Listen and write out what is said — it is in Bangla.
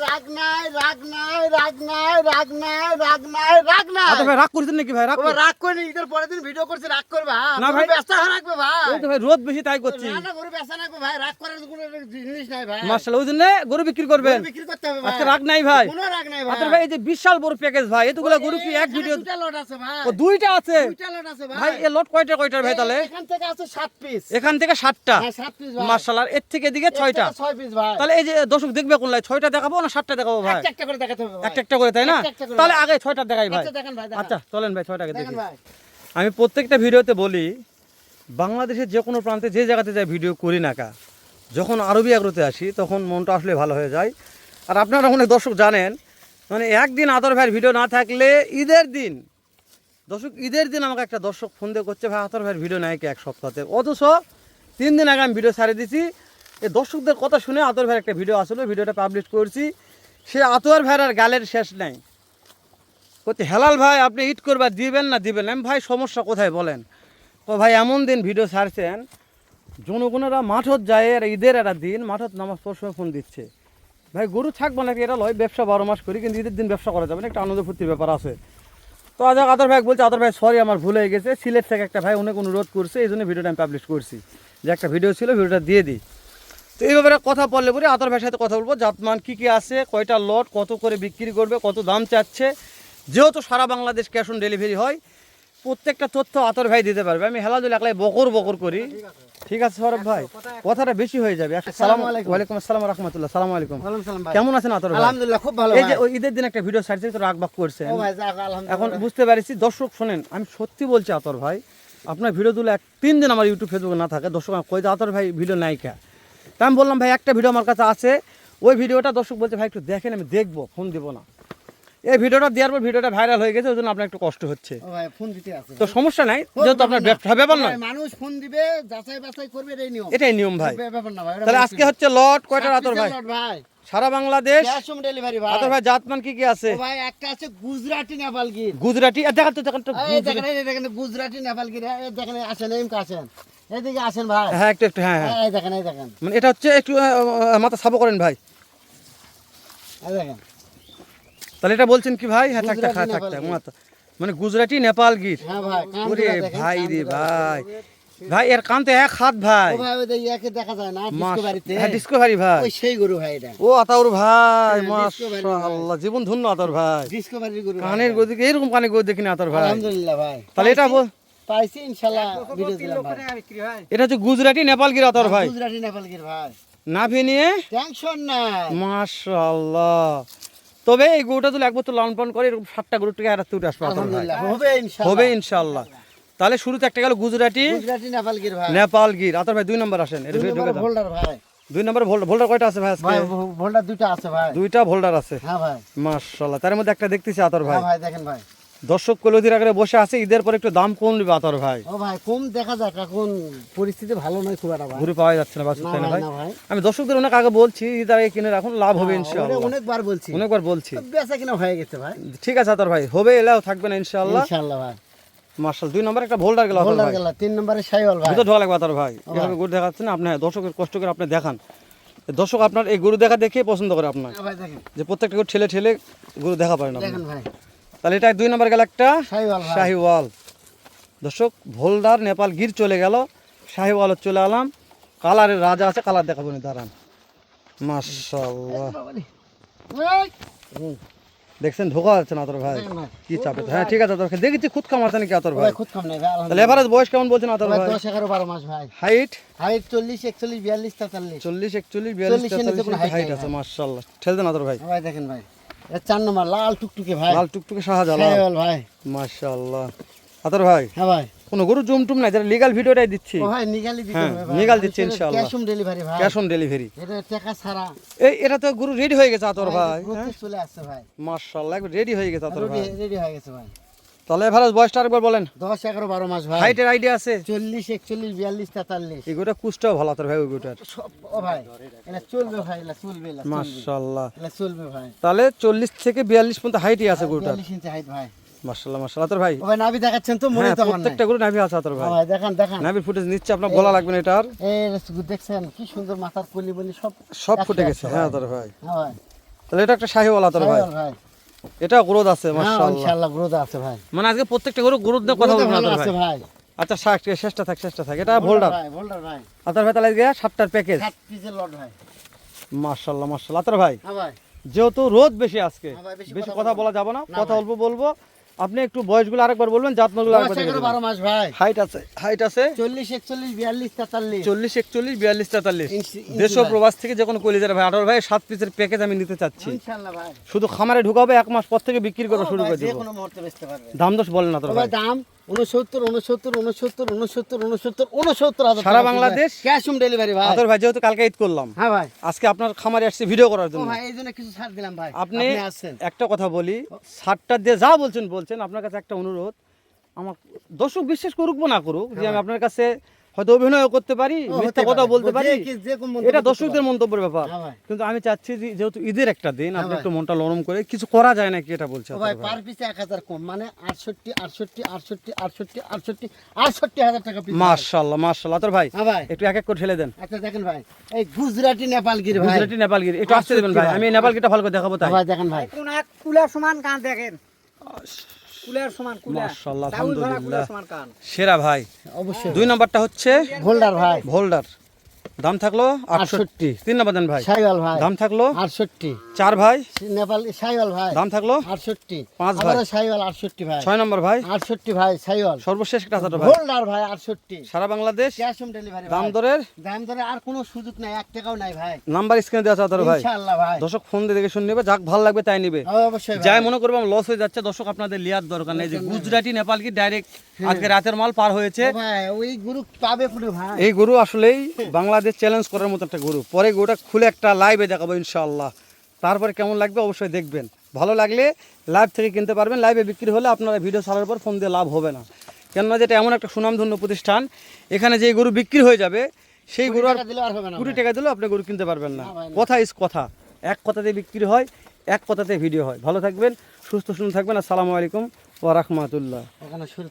রাগ নাই, রাগ নাই, রাগ নাই, রাগ নাই, রাগ নাই, রাগ নাই। আচ্ছা ভাই রাগ করছেন নাকি ভাই? রাগ করে ঈদের পরের দিন ভিডিও করছে, রাগ করবে না ভাই, ব্যস্ত হয়ে রাখবে ভাই। ওই তো ভাই রোদ বেশি তাই করছি। না গরু ব্যস্ত রাখবে ভাই, রাগ করার কোনো জিনিস নাই ভাই। মাশাআল্লাহ, ওই জন্য গরু বিক্রি করবেন। বিক্রি করতে হবে ভাই। আজকে রাগ নাই ভাই, কোনো রাগ নাই ভাই। আচ্ছা ভাই এই যে বিশাল বড় প্যাকেজ ভাই, এতগুলা গরু কি এক ভিডিও? দুটো লট আছে ভাই। ও দুইটা আছে? দুটো লট আছে ভাই। ভাই এই লট কয়টার ভাই তাহলে? এখান থেকে আছে 7 পিস। এখান থেকে 7টা। হ্যাঁ 7 পিস ভাই। মাশাআল্লাহ, এর থেকে এদিকে 6টা। 6 পিস ভাই। তাহলে এই যে দর্শক দেখবে কোন লাই, 6টা দেখাবো না 7টা দেখাবো ভাই? একটা করে দেখাতে হবে ভাই। একটা করে তাই না? একটা করে তাহলে ভাই। আগে 6টা দেখাই ভাই। আচ্ছা দেখেন ভাই, দেখেন। আচ্ছা চলেন ভাই 6টাকে দেখি। দেখেন ভাই। আমি প্রত্যেকটা ভিডিওতে বলি, বাংলাদেশের যে কোনো প্রান্তে যে জায়গাতে যাই ভিডিও করি না কা, যখন আরবি আগ্রতে আসি তখন মনটা আসলে ভালো হয়ে যায়। আর আপনারা অনেক দর্শক জানেন, মানে একদিন আতর ভাইয়ের ভিডিও না থাকলে ঈদের দিন, দর্শক ঈদের দিন আমাকে একটা দর্শক ফোন দিয়ে করছে ভাই আতর ভাইয়ের ভিডিও নাই কি এক সপ্তাহতে, অথচ 3 দিন আগে আমি ভিডিও ছাড়িয়ে দিছি। এই দর্শকদের কথা শুনে আতর ভাইয়ের একটা ভিডিও আসলো, ভিডিওটা পাবলিশ করছি। সে আতর ভাইয়ের আর গালের শেষ নাই, করতে হেলাল ভাই আপনি ঈদ করবার দিবেন না দিবেন? আমি ভাই সমস্যা কোথায় বলেন? তো ভাই এমন দিন ভিডিও ছাড়ছেন, জনগণেরা মাঠত যায়, আর ঈদের একটা দিন মাঠত নামাজ পড়ার সময় ফোন দিচ্ছে ভাই গরু থাকবো নাকি? এটা লয় ব্যবসা 12 মাস করি, কিন্তু ঈদের দিন ব্যবসা করা যাবে না, একটা আনন্দ ফুর্তির ব্যাপার আছে। তো আজ আতর ভাই বলছে, আতর ভাই সরি আমার ভুল হয়ে গেছে, সিলেট থেকে একটা ভাই অনেক অনুরোধ করছে, এই জন্য ভিডিওটা আমি পাবলিশ করছি, যে একটা ভিডিও ছিল ভিডিওটা দিয়ে দিই। তো এই ব্যাপারে কথা বললে পরে আতর ভাইয়ের সাথে কথা বলবো, জাতমান কী কী আছে, কয়টা লট, কত করে বিক্রি করবে, কত দাম চাচ্ছে। যেহেতু সারা বাংলাদেশ ক্যাশ অন ডেলিভারি হয়, প্রত্যেকটা তথ্য আতর ভাই দিতে পারবে। আমি হেলাদুল একলাই বকর করি, ঠিক আছে সৌরভ ভাই? কথাটা বেশি হয়ে যাবে। আসসালামু আলাইকুম। ওয়ালাইকুম আসসালাম রাহমাতুল্লাহ। সালাম আলাইকুম। কেমন আছেন আতর ভাই? আলহামদুলিল্লাহ খুব ভালো। এই যে ওই ঈদের দিন একটা ভিডিও ছাড়ছি, তো রাগ বাগ করছেন, ও ভাই যাক আলহামদুলিল্লাহ। এখন বুঝতে পারছি। দর্শক শোনেন, আমি সত্যি বলছি আতর ভাই, আপনার ভিডিও তুলে 3 দিন আমার ইউটিউব ফেসবুকে না থাকে, দর্শক কই যে আতর ভাই ভিডিও নাই কা? তা আমি বললাম ভাই একটা ভিডিও আমার কাছে আছে, ওই ভিডিওটা দর্শক বলছে ভাই একটু দেখেন, আমি দেখবো, ফোন দিব না। এই ভিডিওটা দেওয়ার পর ভিডিওটা ভাইরাল হয়ে গেছে, ওই জন্য আপনার একটু কষ্ট হচ্ছে। ও ভাই ফোন দিতে আছে তো সমস্যা নাই, যেহেতু আপনার ব্যবসা ব্যাপার নয়, মানুষ ফোন দিবে যাচাই বাছাই করবে, এটাই নিয়ম। এটাই নিয়ম ভাই। ব্যাপার না ভাই। তাহলে আজকে হচ্ছে লট কয়টা আতর ভাই? ভাই সারা বাংলাদেশ ক্যাশ অন ডেলিভারি ভাই। আতর ভাই জাতমান কি কি আছে? ও ভাই একটা আছে গুজরাটি নেপালগির। গুজরাটি দেখেন তো এই দেখেন, এই দেখেন গুজরাটি নেপালগির। এই দেখেন আসেন, এমকে আসেন, এদিকে আসেন ভাই। হ্যাঁ একটু হ্যাঁ হ্যাঁ, এই দেখেন, এই দেখেন, মানে এটা হচ্ছে একটু মাথা সাবো করেন ভাই। এই দেখেন। তাহলে এটা বলছেন কি ভাই? হ্যাঁ থাকতে গুজরাটি থাকতে নেপালগির। মাথা, মানে গুজরাটি নেপালগির। হ্যাঁ ভাই ওরে কানগুলো দেখেন, ভাই রে কানগুলো। ভাই, ভাই এর কান তো এক হাত ভাই। ও ভাই ওই যে ইয়াকে দেখা যায় না ডিসকভারিতে? হ্যাঁ ডিসকভারি ভাই। ওই সেই গরু ভাই এটা। ও আতাউর ভাই, হ্যাঁ, ডিসকভারি ভাই। মাশাআল্লাহ, জীবন ধন্য আতর ভাই। ডিসকভারির গরু ভাই। কানের গদি এরকম কানে গদি দেখিনি আতর ভাই। আলহামদুলিল্লাহ ভাই। তাহলে এটা পাইছি ইনশাআল্লাহ, ভিডিও দিলাম ভাই। এটা হচ্ছে গুজরাটি নেপালগির আতর ভাই, গুজরাটি নেপালগির ভাই। নাভি নিয়ে টেনশন নাই। মাশাআল্লাহ। তবে এই গরুটা তো 1 বছর লালন পালন করে, এরকম 7টা গরুর থেকে একটা উঠে আসবে আতর ভাই, আলহামদুলিল্লাহ হবে ইনশাআল্লাহ। হবে ইনশাআল্লাহ। তাহলে শুরুতে একটা গেল গুজরাটি গুজরাটি নেপালগির ভাই। নেপালগির আতর ভাই। 2 নম্বর আসেন, এটা দুই ঢুকে নম্বরে দাও। ভোল্ডার ভাই। 2 নম্বরে ভোল্ডার কয়টা আছে ভাই আজকে? ভাই ভোল্ডার দুইটা আছে ভাই। 2টা ভোল্ডার আছে, হ্যাঁ ভাই। মাশাআল্লাহ। তার মধ্যে একটা দেখতেছি আতর ভাই। হ্যাঁ ভাই দেখেন ভাই। দর্শক কলদির আগে বসে আছে, ঈদের পর একটু দাম কম নেবে আতর ভাই। ও ভাই কম দেখা যাক, এখন পরিস্থিতি ভালো নয় খুব একটা ভাই। ঘুরে পাওয়া যাচ্ছে না বাস, না তাই না ভাই, ভাই? না ভাই। আমি দর্শকদের অনেক আগে বলছি, ঈদ আগে কিনে রাখুন, লাভ হবে ওটা ইনশাআল্লাহ। অনেকবার বলছি, অনেকবার বলছি, বেচা কিনা হয়ে গেছে ভাই। ঠিক আছে আতর ভাই, হবে, এলাও থাকবে না ইনশাআল্লাহ। ইনশাআল্লাহ ভাই। মাশাআল্লাহ। 2 নম্বরে একটা ভোল্ডার গেল আতর ভোল্ডার ভাই। গেল। 3 নম্বরে শাইওয়াল ভাই। ভিতর ঢোকা লাগবে আতর ভাই, এভাবে গরু দেখাচ্ছেন আপনি, দর্শকের কষ্ট করে আপনি দেখান, দর্শক আপনার এই গরু দেখা দেখে পছন্দ করে আপনার, হ্যাঁ ভাই দেখেন, যে প্রত্যেকটা গরু ঠেলে ঠেলে গরু দেখা পারেন আপনি। দেখেন ভাই তাহলে এটা 2 নম্বর গেল একটা শাইওয়াল ভাই। শাহিওয়াল। দর্শক ভোল্ডার নেপাল গির চলে গেল, শাহিওয়াল চলে এলাম। কালারের রাজা আছে, কালার দেখাবো নি দাঁড়ান। মাশাআল্লাহ, দেখছেন ঢোকা যাচ্ছে না আতর ভাই, দেখেন ভাই। কি চাপে। হ্যাঁ ঠিক আছে আতর ভাই, দেখেছি খুদ কাম আছে নাকি আতর ভাই ভাই? খুব কম নেই ভাই, তাহলে আলহামদুলিল্লাহ। এভারেজ বয়স কেমন বলছেন আতর ভাই ভাই? 10 11 12 মাস ভাই। Height height 40 41 42 43। 40 41 40 এর নিচে 42 কোনো height হাইট নাই আছে, ভাই। মাশাআল্লাহ। ঠেল দেন আতর ভাই। ভাই দেখেন ভাই, এর 4 নম্বর লাল টুকটুকে ভাই। লাল টুকটুকে শাহজালাল, শাইওয়াল ভাই। মাশাআল্লাহ। আতর ভাই হ্যাঁ ভাই। কোনো গরু জুমটুম নাই, যারা লিগ্যাল ভিডিওটাই দিচ্ছি, ও ভাই নিগালি দিতে হ্যাঁ, হবে ভাই। নিগাল দিচ্ছে ইনশাআল্লাহ। ক্যাশ অন ডেলিভারি ভাই। Cash on delivery. এটা টাকা ছাড়া। এটা তো গরু রেডি হয়ে গেছে আতর ভাই, প্রত্যেক চলে আসছে ভাই। মাশাআল্লাহ, একবার রেডি হয়ে গেছে আতর ভাই। রেডি হয়ে গেছে ভাই। তাহলে এভারেজ বয়সটা আরেকবার বলেন। 10 11 12 মাস ভাই। হাইটের আইডিয়া আছে? 40 41 42 43। এই গরুটা কুষ্টাও ভালো আতর ভাই, ওই গরুটার সব ও ভাই এটা চলবে ভাই, এটা চলবে, এটা চলবে। মাশাআল্লাহ। এটা চলবে ভাই। তাহলে 40 থেকে 42 পর্যন্ত হাইটই আছে গরুটার, 42 ইঞ্চি হাইট ভাই। মাশাআল্লাহ মাশাআল্লাহ। আতর ভাই ও ভাই নাভি দেখাচ্ছেন তো, মনে হ্যাঁ, তো আমার নাই। প্রত্যেকটা গরু নাভি আছে আতর ভাই। হ্যাঁ ভাই দেখেন দেখেন। নাভির ফুটেজ নিচ্ছে, আপনার বলা লাগবে না এটার, এই দেখছেন কি সুন্দর মাথার কলি বলি সব সব ফুটে গেছে। হ্যাঁ আতর ভাই, হ্যাঁ ভাই। তাহলে এটা একটা শাহিওয়াল আতর ভাই, শাহিওয়াল ভাই। এটা গ্রোথ আছে হ্যাঁ মাশাআল্লাহ। ইনশাআল্লাহ গ্রোথ আছে ভাই। মানে আজকে প্রত্যেকটা গরু গ্রোথ দিয়ে কথা গ্রোথে বলবেন ভালো আতর আছে ভাই। ভাই। আচ্ছা শেষটা থাক এটা ভোল্ডার ভাই, ভোল্ডার ভাই। আতর ভাই, তাহলে আজকে 7টার প্যাকেজ 7 পিসের লট ভাই। মাশাআল্লাহ আতর ভাই। হ্যাঁ ভাই। যেহেতু রোদ বেশি আজকে, হ্যাঁ ভাই, বেশি বেশি কথা কথা বলবো বলা যাবে না, না কথা ভাই। অল্প বলবো। আপনি একটু বয়সগুলো আরেকবার বলবেন, জাতমানগুলো আরেকবার দেখে 12 মাস ভাই। হাইট আছে 40 41 42 43 40 41 42 43 ইঞ্চি দেশ ও ভাই। প্রবাস থেকে যে কোনো কলিজার ভাই আটর ভাই 7 পিসের প্যাকেজ আমি নিতে চাচ্ছি। ইনশাআল্লাহ ভাই। শুধু খামারে ঢুকাবে, 1 মাস পর থেকে বিক্রি করা শুরু করে যে দেবো। কোনো মুহূর্তে বেচতে পারবে। দাম দোষ বলেন না তো ভাই ভাই। দাম 69 সারা বাংলাদেশ ক্যাশ অন ডেলিভারি ভাই। আতর ভাই যেহেতু কালকে ঈদ করলাম, হ্যাঁ ভাই। আজকে আপনার খামারে আসছে ভিডিও করার ও জন্য। ভাই এই জন্য কিছু ছাড় দিলাম ভাই। আপনি আসছেন। একটা কথা বলি, 7টা দিয়ে যা বলছেন, আপনার কাছে একটা অনুরোধ, আমার দর্শক বিশ্বাস করুক বা না করুক, যে আমি আপনার কাছে হয়তো অভিনয় করতে পারি, ও, মিথ্যা হতে কথা পারে। বলতে পারি, যে কোন মন্তব্য এটা করতে দর্শকদের পারে। মন্তব্যের ব্যাপার। হ্যাঁ ভাই। কিন্তু আমি চাচ্ছি যে যেহেতু ঈদের একটা দিন, আপনি ভাই। একটু মনটা নরম করে কিছু করা যায় নাকি এটা বলছে ও আতর ভাই ভাই। পার পিসে 1000 কম, মানে 68 টাকা পিস। মাশাআল্লাহ আতর ভাই, হ্যাঁ ভাই। একটু এক এক করে ঠেলে দেন। আচ্ছা দেখেন ভাই, এই গুজরাটি নেপালগির ভাই। গুজরাটি নেপালগিরি একটু আসতে দেবেন ভাই, 68 আমি নেপালগিরিটা ভালো করে দেখাবো তাই। হ্যাঁ ভাই দেখেন ভাই। কোন এক কুলার সমান কান দেখেন, কুলার সমান কুলা, মাশাআল্লাহ, দাউদ ভরা আলহামদুলিল্লাহ। কুলার সমান কান। সেরা ভাই। অবশ্যই 2 নাম্বারটা হচ্ছে ভোল্ডার ভাই। ভোল্ডার, দাম থাকলো 68। 3 নাম্বার দেন ভাই, শাইওয়াল ভাই। দাম থাকলো 68 4 ভাই, নেপাল শাইওয়াল ভাই। দাম থাকলো 68 5 ভাই। আবার শাইওয়াল 68 ভাই। 6 নম্বর ভাই, 68 ভাই শাইওয়াল। সর্বশেষ একটা আতর ভাই, ভোল্ডার ভাই 68 সারা বাংলাদেশ ক্যাশ অন ডেলিভারি দাম ভাই। দরের দাম ধরে আর কোনো সুযোগ নাই, 1 টাকাও নাই ভাই। নাম্বার স্ক্রিনে দেওয়া আছে আতর ভাই। ইনশাআল্লাহ ভাই। দর্শক ফোন দিয়ে দেখে শুনে নেবে, যাক ভালো লাগবে তাই নিবে। অবশ্যই ভাই। যাই মনে করবো লস হয়ে যাচ্ছে, দর্শক আপনাদের লিয়ার দরকার নেই, যে গুজরাটি নেপাল কি ডাইরেক্ট আজকে রাতের মাল পার হয়েছে। ও ভাই ওই গুরু পাবে পুরো ভাই। এই গরু আসলেই বাংলাদেশ চ্যালেঞ্জ করার মতো একটা গরু। পরে গরুটা খুলে একটা লাইভে দেখাবো ইনশাআল্লাহ, তারপরে কেমন লাগবে অবশ্যই দেখবেন। ভালো লাগলে লাইভ থেকে কিনতে পারবেন, লাইভে বিক্রি হলে আপনারা ভিডিও ছাড়ার পর ফোন দিয়ে লাভ হবে না, কেননা যেটা এমন একটা সুনামধন্য প্রতিষ্ঠান, এখানে যে গরু বিক্রি হয়ে যাবে সেই গরু আর টাকা দিলে আর হবে না কোটি ভাই। টাকা দিলেও আপনি গরু কিনতে পারবেন না। না ভাই, না। কথা ইস কথা, এক কথাতে বিক্রি হয়, এক কথাতে ভিডিও হয়। ভালো থাকবেন, সুস্থ থাকবেন। আসসালামু আলাইকুম ওয়া রাহমাতুল্লাহ। ওখানে শুরু